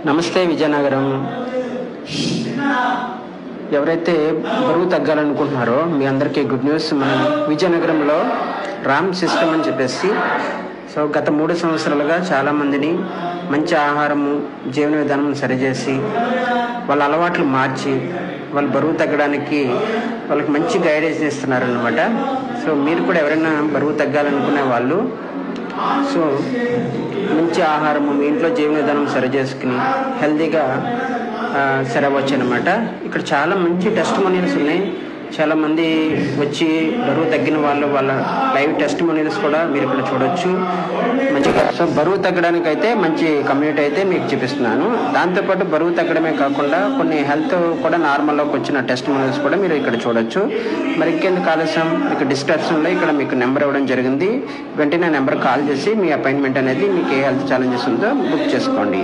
నమస్తే విజయనగరం. ఎవరైతే బరువు తగ్గాలనుకుంటున్నారో మీ అందరికీ గుడ్ న్యూస్. మన విజయనగరంలో రామ్ సిస్టమ్ అని చెప్పేసి గత 3 సంవత్సరాలుగా చాలామందిని మంచి ఆహారము, జీవన విధానం సరిచేసి వాళ్ళ అలవాట్లు మార్చి వాళ్ళు బరువు తగ్గడానికి వాళ్ళకి మంచి గైడెన్స్ ఇస్తున్నారు అనమాట. మీరు కూడా ఎవరైనా బరువు తగ్గాలనుకునే వాళ్ళు మంచి ఆహారము, మీ ఇంట్లో జీవన విధానం సరి చేసుకుని హెల్తీగా సరవచ్చు అనమాట. ఇక్కడ చాలా మంచి టెస్టిమోనియల్స్ ఉన్నాయి. చాలామంది వచ్చి బరువు తగ్గిన వాళ్ళ లైవ్ టెస్టిమోనియల్స్ కూడా మీరు ఇక్కడ చూడొచ్చు. మంచిగా బరువు తగ్గడానికి అయితే మంచి కమ్యూనిటీ అయితే మీకు చూపిస్తున్నాను. దాంతోపాటు బరువు తగ్గడమే కాకుండా కొన్ని హెల్త్ కూడా నార్మల్లోకి వచ్చిన టెస్టిమోనియల్స్ కూడా మీరు ఇక్కడ చూడొచ్చు. మరి ఇంకెందుకు ఆలస్యం, మీకు డిస్క్రిప్షన్లో ఇక్కడ మీకు నెంబర్ ఇవ్వడం జరిగింది. వెంటనే నెంబర్ కాల్ చేసి మీ అపాయింట్మెంట్ అనేది మీకు ఏ హెల్త్ ఛాలెంజెస్ ఉందో బుక్ చేసుకోండి.